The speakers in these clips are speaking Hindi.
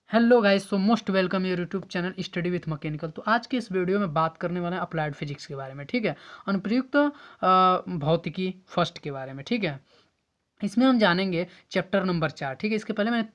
Hello guys, so most welcome your YouTube channel study with mechanical. तो आज के इस वीडियो में बात करने वाले हैं अप्लाइड फिजिक्स के बारे में। ठीक है, अनुप्रयुक्त भौतिकी फर्स्ट के बारे में। ठीक है, इसमें हम जानेंगे चैप्टर नंबर 4। ठीक है, इसके पहले मैंने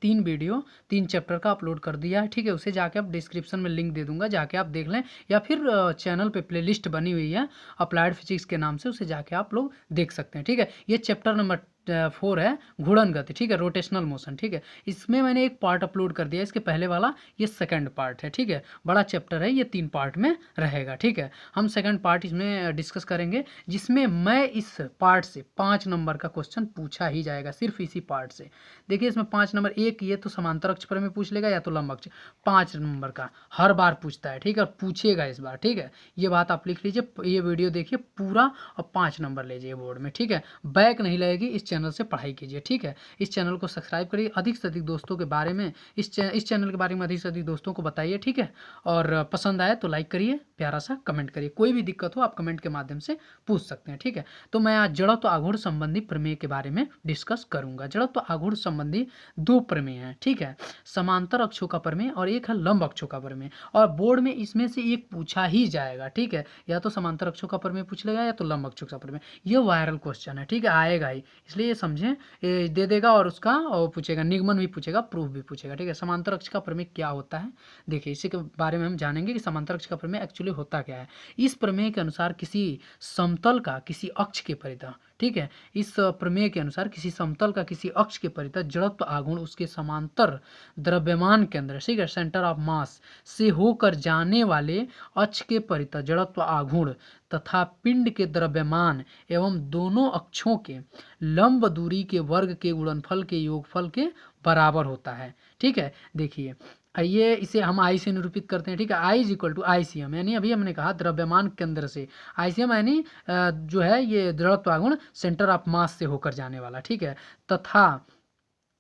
3 चैप्टर का अपलोड कर दिया है। ठीक है, उसे जाके आप डिस्क्रिप्शन में लिंक दे दूंगा, जाके आप देख लें, या फिर चैनल पे प्लेलिस्ट बनी हुई है अप्लाइड फिजिक्स के नाम से, उसे जाके आप लोग देख सकते हैं। ठीक है, ये चैप्टर नंबर 4 है, घूर्णन गति। ठीक है, रोटेशनल मोशन। ठीक है, इसमें मैंने एक पार्ट अपलोड कर दिया, इसके पहले वाला ये सेकंड पार्ट है। ठीक है, बड़ा चैप्टर है, ये 3 पार्ट में रहेगा। ठीक है, हम सेकंड पार्ट इसमें डिस्कस करेंगे, जिसमें मैं इस पार्ट से 5 नंबर का क्वेश्चन पूछा ही जाएगा, सिर्फ इसी पार्ट से। देखिए, इसमें 5 नंबर, एक ये तो समांतर अक्ष पर में पूछ लेगा या तो लंब अक्ष। 5 नंबर का हर बार पूछता है। ठीक है, और पूछेगा इस बार। ठीक है, ये बात आप लिख लीजिए, ये वीडियो देखिए पूरा और 5 नंबर लीजिए बोर्ड में। ठीक है, बैक नहीं लगेगी, इस चैनल से पढ़ाई कीजिए। ठीक है, इस चैनल को सब्सक्राइब करिए, अधिक से अधिक दोस्तों के बारे में इस चैनल के बारे में अधिक से अधिक दोस्तों को बताइए। ठीक है, और पसंद आए तो लाइक करिए, प्यारा सा कमेंट करिए। कोई भी दिक्कत हो आप कमेंट के माध्यम से पूछ सकते हैं। ठीक है, तो मैं आज जड़त्व आघूर्ण संबंधी प्रमेय के बारे में डिस्कस करूंगा। जड़त्व आघूर्ण संबंधी 2 प्रमेय हैं। ठीक है, समांतर अक्षों का प्रमेय और एक है लंब अक्षों का प्रमेय, और बोर्ड में इसमें से एक पूछा ही जाएगा। ठीक है, या तो समांतर अक्षों का प्रमेय पूछ लेगा या तो लंब अक्षों का प्रमेय। ये वायरल क्वेश्चन है। ठीक है, आएगा ही, इसलिए ये समझें, दे देगा, और उसका और पूछेगा, निगमन भी पूछेगा, प्रूफ भी पूछेगा। ठीक है, समांतर अक्ष का प्रमेय क्या होता है, देखिए इसी के बारे में हम जानेंगे कि समांतर अक्ष का प्रमेय एक्चुअली होता क्या है। इस प्रमेय के अनुसार किसी समतल का किसी अक्ष के परितः, ठीक है, इस प्रमेय के अनुसार किसी समतल का किसी अक्ष के परितः जड़त्व आघूर्ण उसके समांतर द्रव्यमान केंद्र, ठीक है, सेंटर ऑफ मास से होकर जाने वाले अक्ष के परितः जड़त्व आघूर्ण तथा पिंड के द्रव्यमान एवं दोनों अक्षों के लंब दूरी के वर्ग के गुणनफल के योगफल के बराबर होता है। ठीक है, देखिए आइए इसे हम आई से निरूपित करते हैं। ठीक है, I is equal to I C M, यानी अभी हमने कहा द्रव्यमान केंद्र से, आई सी एम यानी जो है ये जड़त्व आघूर्ण सेंटर ऑफ मास से होकर जाने वाला। ठीक है, तथा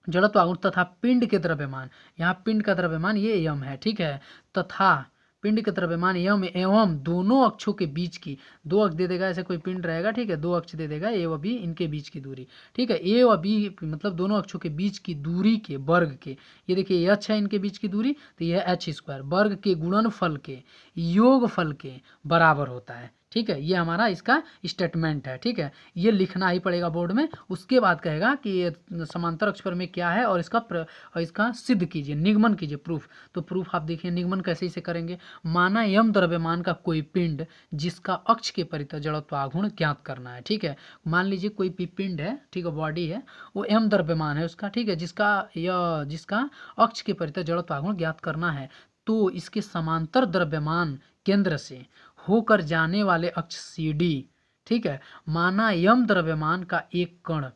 जड़त्व आघूर्ण तथा पिंड के द्रव्यमान, यहाँ पिंड का द्रव्यमान ये एम है। ठीक है, तथा पिंड के द्रव्यमान एवं दोनों अक्षों के बीच की, 2 अक्ष दे देगा, ऐसे कोई पिंड रहेगा। ठीक है, 2 अक्ष दे देगा, ए व बी, इनके बीच की दूरी। ठीक है, ए व बी मतलब दोनों अक्षों के बीच की दूरी के वर्ग के, ये देखिए एच है इनके बीच की दूरी, तो यह एच स्क्वायर वर्ग के गुणनफल के योगफल के बराबर होता है। ठीक है, ये हमारा इसका स्टेटमेंट है। ठीक है, ये लिखना ही पड़ेगा बोर्ड में। उसके बाद कहेगा कि ये समांतर अक्ष पर में क्या है, और इसका सिद्ध कीजिए, निगमन कीजिए, प्रूफ। तो प्रूफ आप देखिए, निगमन कैसे इसे करेंगे। माना यम द्रव्यमान का कोई पिंड जिसका अक्ष के परितः जड़त्व आघूर्ण ज्ञात करना है। ठीक है, मान लीजिए कोई भी पिंड है, ठीक है, बॉडी है, वो एम द्रव्यमान है उसका। ठीक है, जिसका अक्ष के परितः जड़त्व आघूर्ण ज्ञात करना है, तो इसके समांतर द्रव्यमान केंद्र से होकर जाने वाले अक्ष सी डी, ठीक है, माना यम द्रव्यमान का एक कण,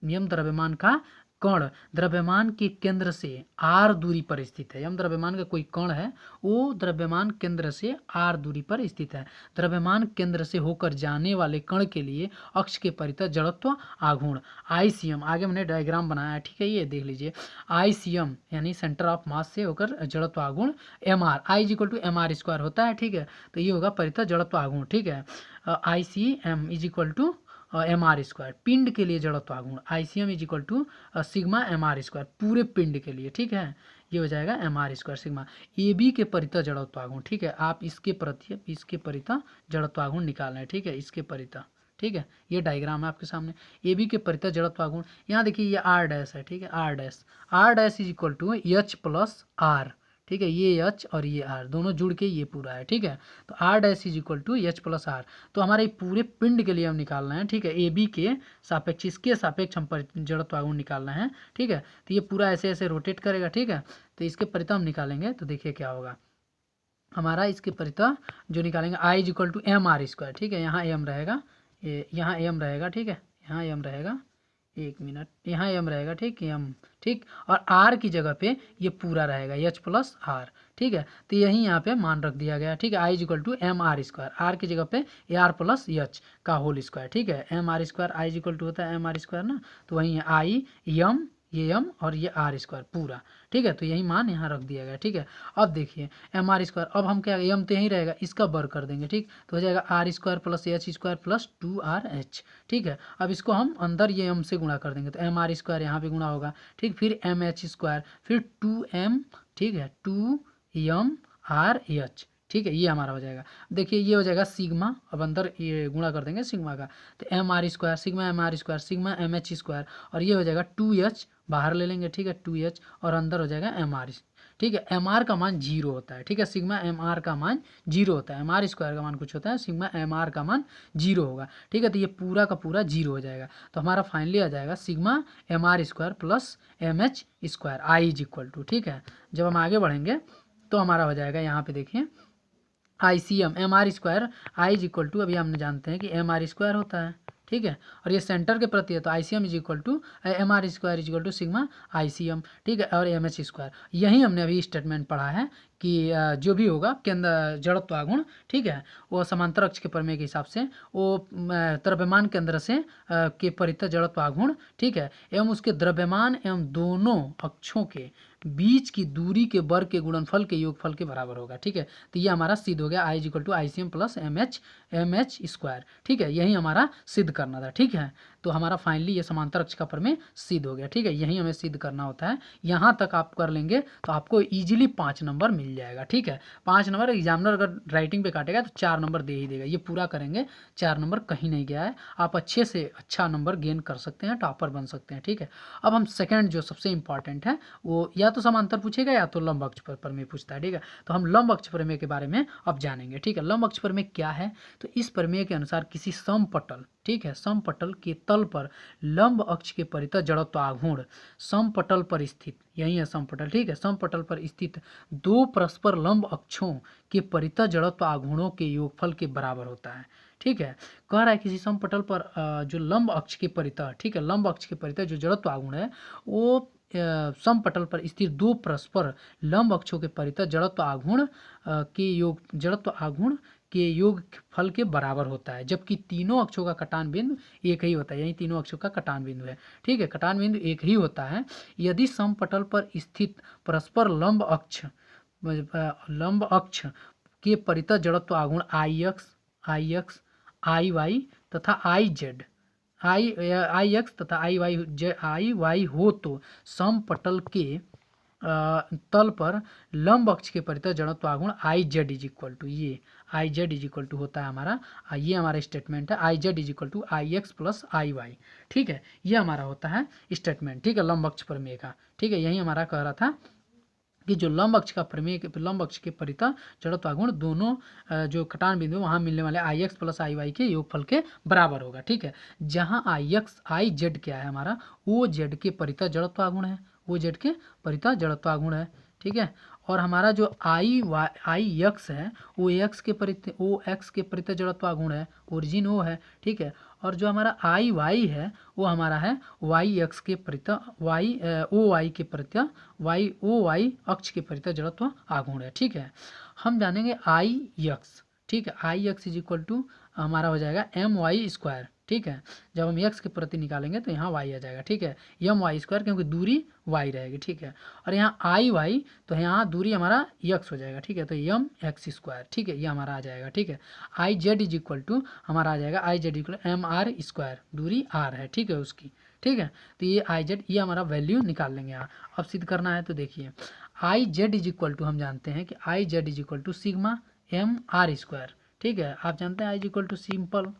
यम द्रव्यमान का कण द्रव्यमान के केंद्र से आर दूरी पर स्थित है। यम द्रव्यमान का कोई कण है, वो द्रव्यमान केंद्र से आर दूरी पर स्थित है। द्रव्यमान केंद्र से होकर जाने वाले कण के लिए अक्ष के परितः जड़त्व आघूर्ण आईसीएम, आगे मैंने डायग्राम बनाया है। ठीक है, ये देख लीजिए, आईसीएम यानी सेंटर ऑफ मास से होकर जड़त्व आघूर्ण M R, I is equal to M R square होता है। ठीक है, तो ये होगा परितः जड़त्व आघूर्ण। ठीक है, I C M is equal to M R square, पिंड के लिए जड़त्व आघूर्ण I C M is equal to sigma M R square, पूरे पिंड के लिए। ठीक है, ये हो जाएगा M R square sigma. A B के परितः जड़त्व आघूर्ण, ठीक है, आप इसके परितः जड़त्व आघूर्ण निकालना है। ठीक है, इसके परितः, ठीक है, ये डायग्राम है आपके सामने। ए बी के परितः जड़त्व आघूर्ण, यहाँ देखिए ये आर डैश है। ठीक है, R dash is equal to H plus R. ठीक है, ये एच और ये आर दोनों जुड़ के ये पूरा है। ठीक है, तो R dash is equal to H plus R. तो हमारे पूरे पिंड के लिए हम निकालना है। ठीक है, ए बी के सापेक्ष, इसके सापेक्ष हम जड़त्व आघूर्ण निकालना है। ठीक है, तो ये पूरा ऐसे ऐसे रोटेट करेगा। ठीक है, तो इसके परितः हम निकालेंगे, तो देखिए क्या होगा हमारा, इसके परितः जो निकालेंगे I is equal to M R square. ठीक है, यहाँ एम रहेगा, यहाँ एम रहेगा। ठीक है, यहाँ एम रहेगा, एक मिनट, यहाँ एम रहेगा। ठीक, एम, ठीक, और आर की जगह पे ये पूरा रहेगा एच प्लस आर। ठीक है, तो यही यहाँ पे मान रख दिया गया। ठीक है, I equal to M R square, R की जगह पे ए आर प्लस एच का होल स्क्वायर। ठीक है, M R square I equal to होता है एम आर स्क्वायर ना, तो वही है आई एम ये m और ये आर स्क्वायर पूरा, ठीक है। तो यही मान यहाँ रख दिया गया, ठीक है। अब देखिए एम आर स्क्वायर, अब हम क्या m तो यहीं रहेगा, इसका वर्ग कर देंगे, ठीक। तो हो जाएगा R square plus H square plus 2RH, ठीक है। अब इसको हम अंदर ये m से गुणा कर देंगे, तो एम आर स्क्वायर यहाँ पे गुणा होगा, ठीक। फिर एम एच स्क्वायर, फिर 2m, ठीक है, 2mRH, ठीक है। ये हमारा हो जाएगा। देखिए ये हो जाएगा सिग्मा, अब अंदर ये गुणा कर देंगे सिग्मा का, तो M R square sigma M R square sigma M H square, और ये हो जाएगा 2h बाहर ले लेंगे, ठीक है, 2h, और अंदर हो जाएगा एम आर, ठीक है। एम आर का मान 0 होता है, ठीक है। सिग्मा एम आर का मान 0 होता है, एम आर स्क्वायर का मान कुछ होता है, सिग्मा एम आर का मान 0 होगा, ठीक है। तो ये पूरा का पूरा 0 हो जाएगा। तो हमारा फाइनली आ जाएगा sigma M R square plus M H square I is equal to, ठीक है। जब हम आगे बढ़ेंगे तो हमारा हो जाएगा यहाँ पे देखिए I C M M R square I is equal to, अभी हमने जानते हैं कि एम आर स्क्वायर होता है, ठीक है। और ये सेंटर के प्रति है, तो I C M is equal to M R square is equal to sigma I C M, ठीक है, और एम एच स्क्वायर। यही हमने अभी स्टेटमेंट पढ़ा है कि जो भी होगा केंद्र जड़त्व आघूर्ण, ठीक है, वो समांतर अक्ष के प्रमेय के हिसाब से वो द्रव्यमान केंद्र से के परितः जड़त्व आघूर्ण, ठीक है, एवं उसके द्रव्यमान एवं दोनों अक्षों के बीच की दूरी के वर्ग के गुणनफल के योगफल के बराबर होगा, ठीक है। तो ये हमारा सिद्ध हो गया I is equal to I C M plus M H square, ठीक है। यही हमारा सिद्ध करना था, ठीक है। तो हमारा फाइनली ये समांतर अक्ष का प्रमेय सिद्ध हो गया, ठीक है। यही हमें सिद्ध करना होता है। यहाँ तक आप कर लेंगे तो आपको इजीली 5 नंबर मिल जाएगा, ठीक है। 5 नंबर एग्जामिनर अगर राइटिंग पे काटेगा तो 4 नंबर दे ही देगा। ये पूरा करेंगे, 4 नंबर कहीं नहीं गया है। आप अच्छे से अच्छा नंबर गेन कर सकते हैं, टॉपर बन सकते हैं, ठीक है। अब हम सेकेंड जो सबसे इंपॉर्टेंट है वो या तो समांतर पूछेगा या तो लंब अक्ष प्रमेय पूछता है, ठीक है। तो हम लंब अक्ष प्रमेय के बारे में अब जानेंगे, ठीक है। लंब अक्ष प्रमेय क्या है? तो इस प्रमेय के अनुसार किसी समपटल, ठीक है, समपटल के तल पर लंब अक्ष के परितः जड़त्व आघूर्ण समपटल पर स्थित, यही है समपटल, ठीक है, समपटल पर स्थित दो परस्पर लंब अक्षों के परितः जड़त्व आघूर्णों के योगफल के बराबर होता है, ठीक है। कह रहा है किसी समपटल पर जो लंब अक्ष के परितः, ठीक है, लंब अक्ष के परितः जो जड़त्व आघूर्ण है वो समपटल पर स्थित दो परस्पर लंब अक्षों के परितः जड़त्व आघूर्ण के योग फल के बराबर होता है, जबकि तीनों अक्षों का कटान बिंदु एक ही होता है। यही तीनों अक्षों का कटान बिंदु है, ठीक है, कटान बिंदु एक ही होता है यदि समपटल पर स्थित परस्पर लंब अक्ष के परितः जड़त्व आघूर्ण आई एक्स आई वाई तथा आई जेड आई एक्स तथा आई वाई हो तो समपटल के तल पर लंब अक्ष के परितः जड़त्व आघूर्ण I Z is equal to, ये I Z is equal to होता है हमारा, ये हमारा स्टेटमेंट है I Z is equal to I X plus I Y, ठीक है। ये हमारा होता है स्टेटमेंट, ठीक है, लंब अक्ष प्रमेय का, ठीक है। यही हमारा कह रहा था कि जो लंब अक्ष का प्रमेय लंब अक्ष के परितः जड़त्व आघूर्ण दोनों जो कटान बिंदु वहाँ मिलने वाले आई एक्स प्लस आई वाई के योगफल के बराबर होगा, ठीक है। जहाँ आई एक्स आई जेड क्या है हमारा, ओ जेड के परितः जड़त्व आघूर्ण है, ओ जेड के परितः जड़त्व आघूर्ण है, ठीक है। और हमारा जो आई एक्स है वो एक्स के परितः जड़त्व आघूर्ण है, ओरिजिन ओ है, ठीक है। और जो हमारा आई वाई है वो हमारा है वाई एक्स के परितः ओ वाई के परितः ओ वाई अक्ष के परितः जड़त्व आघूर्ण है, ठीक है। हम जानेंगे आई एक्स, ठीक है, आई एक्स इज इक्वल टू हमारा हो जाएगा एम वाई स्क्वायर, ठीक है। जब हम एक्स के प्रति निकालेंगे तो यहाँ वाई आ जाएगा, ठीक है, एम वाई स्क्वायर, क्योंकि दूरी वाई रहेगी, ठीक है। और यहाँ आई वाई तो यहाँ दूरी हमारा एक्स हो जाएगा, ठीक है, तो एम एक्स स्क्वायर, ठीक है, ये हमारा आ जाएगा, ठीक है। I Z is equal to हमारा आ जाएगा I Z equal M R square, दूरी आर है, ठीक है, उसकी, ठीक है। तो ये आई जेड ये हमारा वैल्यू निकाल लेंगे यहाँ। अब सिद्ध करना है तो देखिए I Z is equal to हम जानते हैं कि I Z is equal to sigma M R square, ठीक है। आप जानते हैं I is equal to simple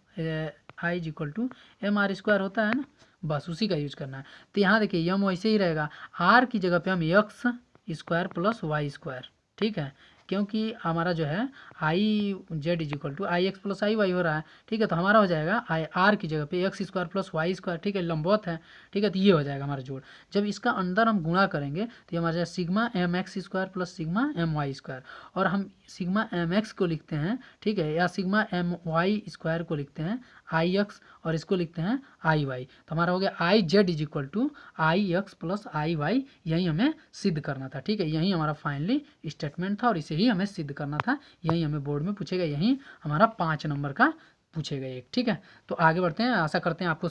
I is equal to M R square होता है ना, बस उसी का यूज करना है। तो यहाँ देखिए यम वैसे ही रहेगा, आर की जगह पे हम X square plus Y square, ठीक है, क्योंकि हमारा जो है I Z is equal to I X plus I Y हो रहा है, ठीक है। तो हमारा हो जाएगा आई आर की जगह पे X square plus Y square, ठीक है, लंबवत है, ठीक है। तो ये हो जाएगा हमारा जोड़। जब इसका अंदर हम गुणा करेंगे तो ये हमारा जाएगा sigma M X square plus sigma M Y square, और हम सिग्मा एम एक्स को लिखते हैं, ठीक है, या सिग्मा एम वाई स्क्वायर को लिखते हैं आई एक्स और इसको लिखते हैं आई वाई। तो हमारा हो गया I Z is equal to I X plus I Y, यही हमें सिद्ध करना था, ठीक है। यही हमारा फाइनली स्टेटमेंट था और इसे ही हमें सिद्ध करना था, यही हमें बोर्ड में पूछेगा, यही हमारा 5 नंबर का पूछेगा एक, ठीक है। तो आगे बढ़ते हैं, आशा करते हैं आपको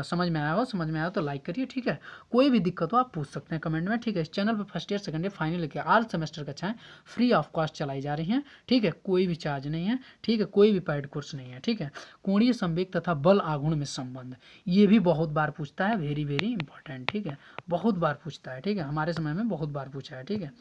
समझ में आया हो। समझ में आया तो लाइक करिए, ठीक है। कोई भी दिक्कत हो आप पूछ सकते हैं कमेंट में, ठीक है। इस चैनल पर first year second year final लेके ऑल सेमेस्टर कक्षाएं फ्री ऑफ कॉस्ट चलाई जा रही हैं, ठीक है। कोई भी चार्ज नहीं है, ठीक है। कोई भी पेड कोर्स नहीं है, ठीक है। कोणीय संवेग तथा बल आघूर्ण में संबंध, ये भी बहुत बार पूछता है, वेरी वेरी इंपॉर्टेंट, ठीक है। बहुत बार पूछता है, ठीक है। हमारे समय में बहुत बार पूछा है, ठीक है।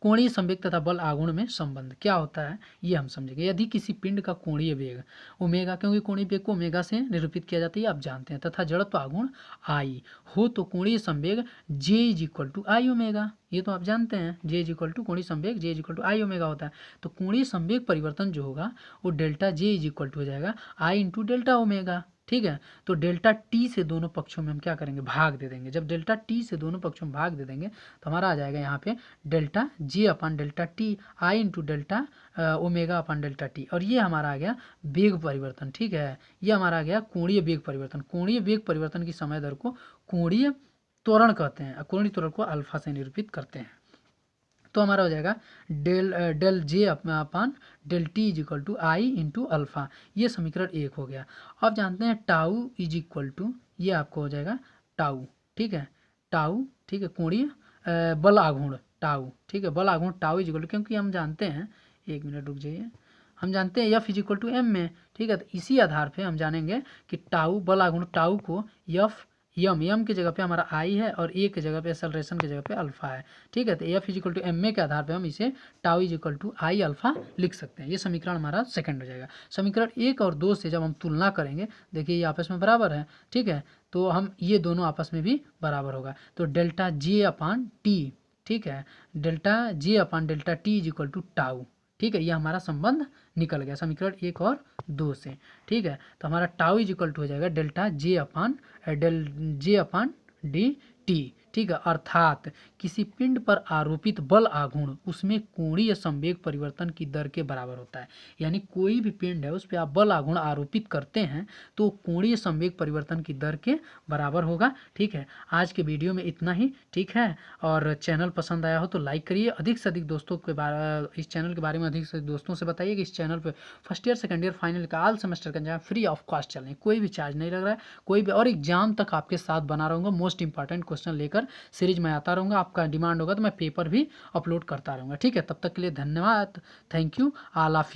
कोणीय संवेग तथा बल आघूर्ण में संबंध क्या होता है ये हम समझेंगे। यदि किसी पिंड का कोणीय वेग ओमेगा, क्योंकि कोणीय वेग को ओमेगा से निरूपित किया जाता है, आप जानते हैं, तथा जड़त्व आघूर्ण आई हो तो कोणीय संवेग J is equal to I omega, ये तो आप जानते हैं। J इज इक्वल टू कोणीय संवेग J is equal to I omega होता है। तो कोणीय संवेग परिवर्तन जो होगा वो delta J is equal to हो जाएगा आई इंटू डेल्टा ओमेगा, ठीक है। तो डेल्टा टी से दोनों पक्षों में हम क्या करेंगे, भाग दे देंगे। जब डेल्टा टी से दोनों पक्षों में भाग दे देंगे तो हमारा आ जाएगा यहाँ पे delta J upon delta T I into delta omega upon delta T, और ये हमारा आ गया वेग परिवर्तन, ठीक है। ये हमारा आ गया कोणीय वेग परिवर्तन। कोणीय वेग परिवर्तन की समय दर को कोणीय त्वरण कहते हैं। कोणीय त्वरण को अल्फा से निरूपित करते हैं। तो हमारा हो जाएगा del J upon del T is equal to I into alpha, ये समीकरण 1 हो गया। अब जानते हैं टाउ इज इक्वल टू, ये आपको हो जाएगा टाउ, ठीक है। टाउ, ठीक है, कोणीय बल आघूर्ण टाउ, ठीक है। बल आघूर्ण टाउ इज इक्वल टू, क्योंकि हम जानते हैं, 1 मिनट रुक जाइए, हम जानते हैं F is equal to M में, ठीक है। तो इसी आधार पे हम जानेंगे कि टाउ बल आघूर्ण टाउ को एफ यम की जगह पे हमारा आई है और ए की जगह पे एक्सेलरेशन की जगह पे अल्फा है, ठीक है। तो F is equal to M A के आधार पे हम इसे tau is equal to I alpha लिख सकते हैं। ये समीकरण हमारा सेकंड हो जाएगा। समीकरण 1 और 2 से जब हम तुलना करेंगे, देखिए ये आपस में बराबर है, ठीक है। तो हम ये दोनों आपस में भी बराबर होगा। तो डेल्टा जे अपान टी, ठीक है, delta J upon delta T is equal to tau, ठीक है। ये हमारा संबंध निकल गया समीकरण 1 और 2 से, ठीक है। तो हमारा टाउ इज इक्वल टू हो जाएगा डेल्टा जे अपान डी टी, ठीक है। अर्थात किसी पिंड पर आरोपित बल आघूर्ण उसमें कोणीय संवेग परिवर्तन की दर के बराबर होता है। यानी कोई भी पिंड है उस पर आप बल आघूर्ण आरोपित करते हैं तो कोणीय संवेग परिवर्तन की दर के बराबर होगा, ठीक है। आज के वीडियो में इतना ही, ठीक है। और चैनल पसंद आया हो तो लाइक करिए, अधिक से अधिक दोस्तों के इस चैनल के बारे में अधिक से अधिक दोस्तों से बताइए कि इस चैनल पर first year second year final का ऑल सेमेस्टर का फ्री ऑफ कॉस्ट चल रही है, कोई भी चार्ज नहीं लग रहा है, कोई भी, और एग्जाम तक आपके साथ बना रहूँगा। मोस्ट इंपॉर्टेंट क्वेश्चन लेकर सीरीज में आता रहूँगा। आपका डिमांड होगा तो मैं पेपर भी अपलोड करता रहूँगा, ठीक है। तब तक के लिए धन्यवाद, थैंक यू, ऑल ऑफ